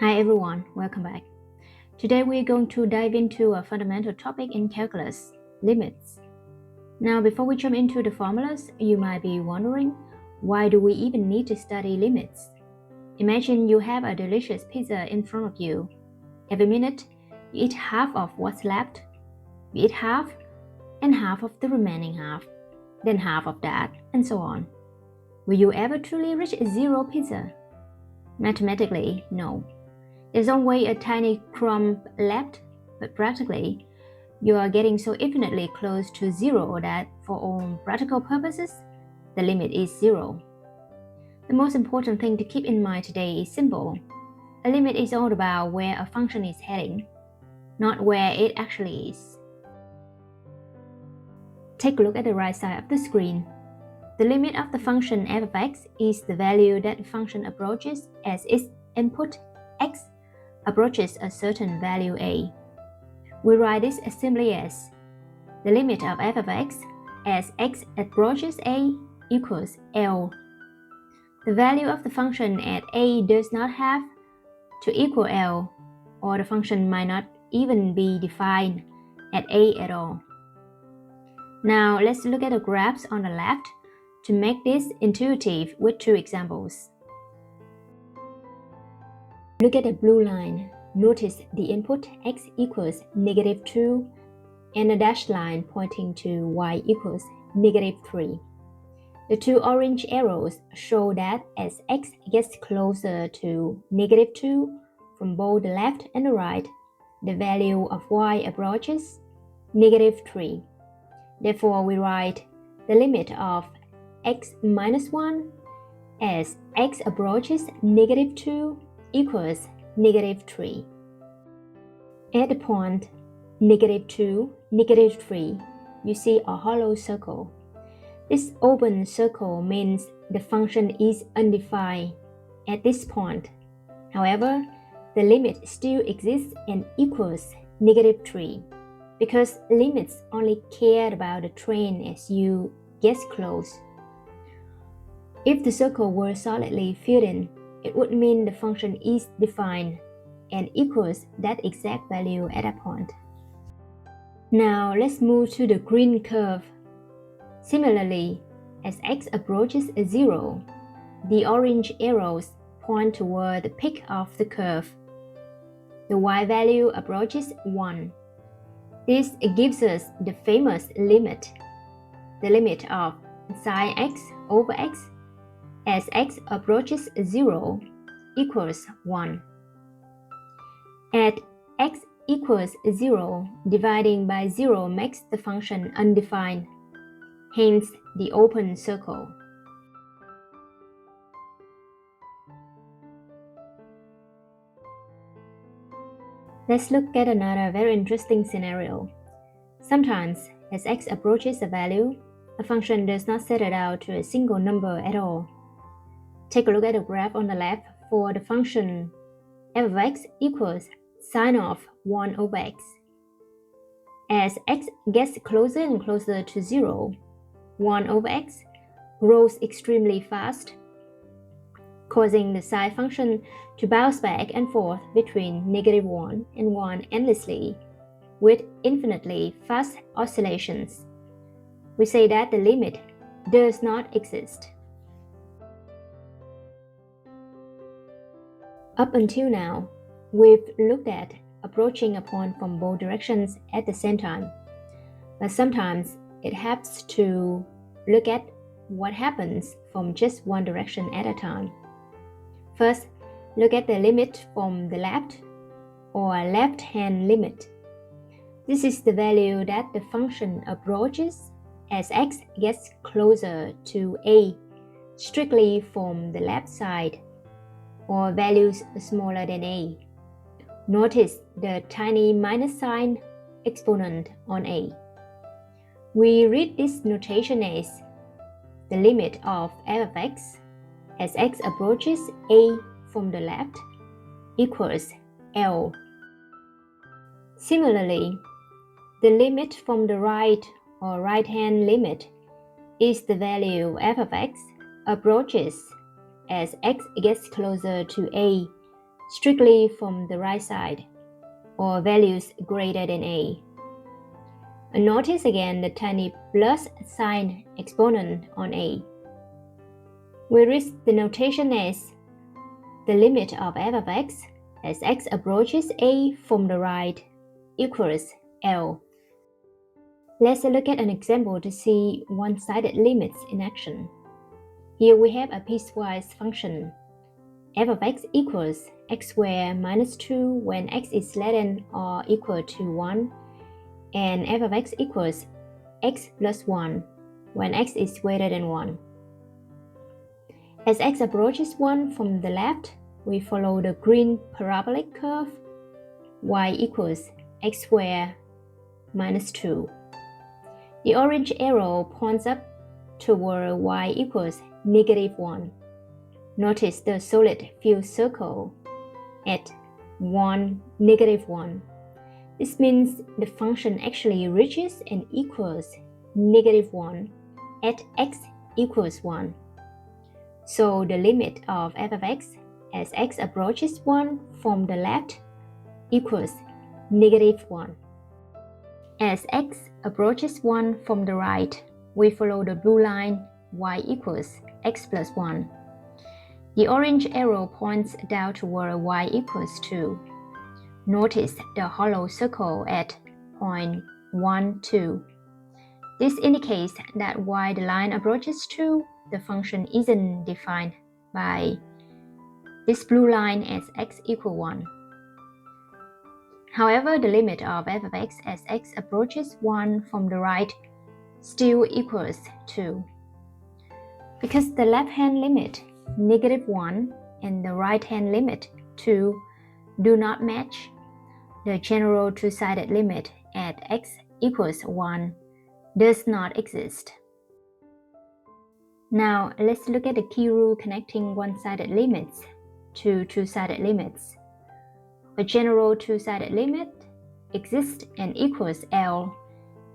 Hi everyone, welcome back. Today we're going to dive into a fundamental topic in calculus, limits. Now before we jump into the formulas, you might be wondering, why do we even need to study limits? Imagine you have a delicious pizza in front of you. Every minute, you eat half of what's left. You eat half, and half of the remaining half, then half of that, and so on. Will you ever truly reach zero pizza? Mathematically, no. There's only a tiny crumb left, but practically, you are getting so infinitely close to zero that, for all practical purposes, the limit is zero. The most important thing to keep in mind today is simple. A limit is all about where a function is heading, not where it actually is. Take a look at the right side of the screen. The limit of the function f of x is the value that the function approaches as its input x approaches a certain value a. We write this as simply as the limit of f of x as x approaches a equals L. The value of the function at a does not have to equal L, or the function might not even be defined at a at all. Now let's look at the graphs on the left to make this intuitive with two examples. Look at the blue line. Notice the input x equals -2 and a dashed line pointing to y equals -3. The two orange arrows show that as x gets closer to -2 from both the left and the right, the value of y approaches -3. Therefore, we write the limit of x minus 1 as x approaches -2 equals -3. At the point -2, -3, you see a hollow circle. This open circle means the function is undefined at this point. However, the limit still exists and equals -3 because limits only care about the trend as you get close. If the circle were solidly filled in, it would mean the function is defined and equals that exact value at that point. Now let's move to the green curve. Similarly, as x approaches 0, the orange arrows point toward the peak of the curve. The y value approaches 1. This gives us the famous limit, the limit of sine x over x as x approaches 0 equals 1. At x equals 0, dividing by 0 makes the function undefined, hence the open circle. Let's look at another very interesting scenario. Sometimes, as x approaches a value, a function does not set it out to a single number at all. Take a look at the graph on the left for the function f of x equals sine of 1 over x. As x gets closer and closer to 0, 1 over x grows extremely fast, causing the sine function to bounce back and forth between -1 and 1 endlessly, with infinitely fast oscillations. We say that the limit does not exist. Up until now, we've looked at approaching a point from both directions at the same time, but sometimes it helps to look at what happens from just one direction at a time. First, look at the limit from the left, or left-hand limit. This is the value that the function approaches as x gets closer to a, strictly from the left side, or values smaller than a. Notice the tiny minus sign exponent on a. We read this notation as the limit of f of x as x approaches a from the left equals L. Similarly, the limit from the right or right-hand limit is the value f of x approaches as x gets closer to a strictly from the right side, or values greater than a. And notice again the tiny plus sign exponent on a. We read the notation as the limit of f of x as x approaches a from the right equals L. Let's look at an example to see one-sided limits in action. Here we have a piecewise function. F of x equals x squared minus 2 when x is less than or equal to 1, and f of x equals x plus 1 when x is greater than 1. As x approaches 1 from the left, we follow the green parabolic curve y equals x squared minus 2. The orange arrow points up toward y equals negative 1. Notice the solid field circle at 1, negative 1. This means the function actually reaches and equals negative 1 at x equals 1. So the limit of f of x as x approaches 1 from the left equals negative 1. As x approaches 1 from the right, we follow the blue line y equals x plus 1. The orange arrow points down toward y equals 2. Notice the hollow circle at point 1, 2. This indicates that while the line approaches 2, the function isn't defined by this blue line as x equals 1. However, the limit of f of x as x approaches 1 from the right still equals 2. Because the left-hand limit, negative 1, and the right-hand limit, 2, do not match, the general two-sided limit at x equals 1 does not exist. Now, let's look at the key rule connecting one-sided limits to two-sided limits. A general two-sided limit exists and equals L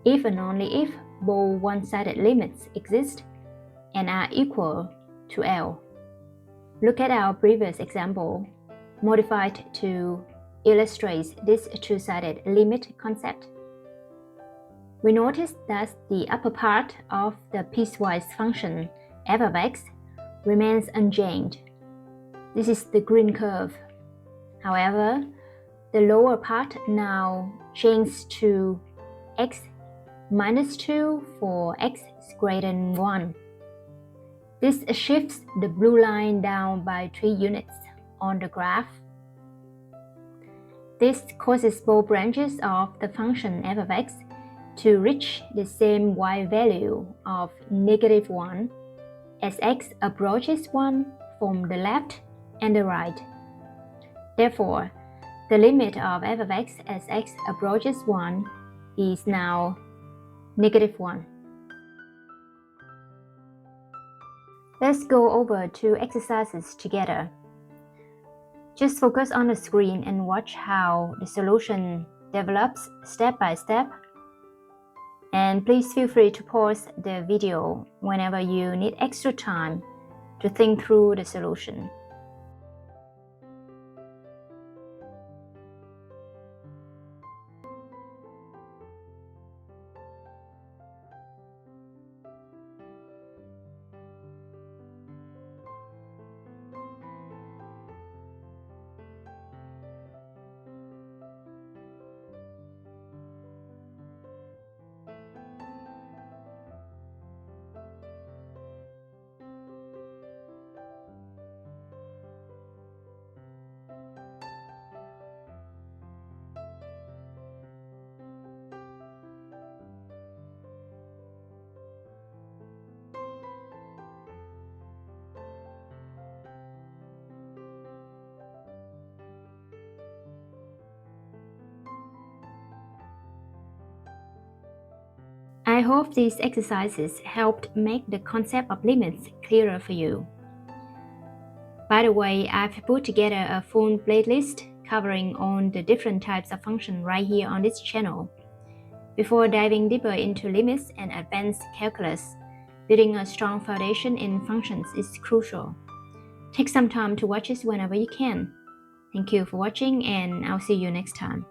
if and only if both one-sided limits exist and are equal to L. Look at our previous example, modified to illustrate this two-sided limit concept. We notice that the upper part of the piecewise function f of x remains unchanged. This is the green curve. However, the lower part now changes to x minus 2 for x is greater than 1. This shifts the blue line down by 3 units on the graph. This causes both branches of the function f of x to reach the same y value of negative 1 as x approaches 1 from the left and the right. Therefore, the limit of f of x as x approaches 1 is now negative 1. Let's go over 2 exercises together. Just focus on the screen and watch how the solution develops step by step. And please feel free to pause the video whenever you need extra time to think through the solution. I hope these exercises helped make the concept of limits clearer for you. By the way, I've put together a full playlist covering all the different types of functions right here on this channel. Before diving deeper into limits and advanced calculus, building a strong foundation in functions is crucial. Take some time to watch it whenever you can. Thank you for watching and I'll see you next time.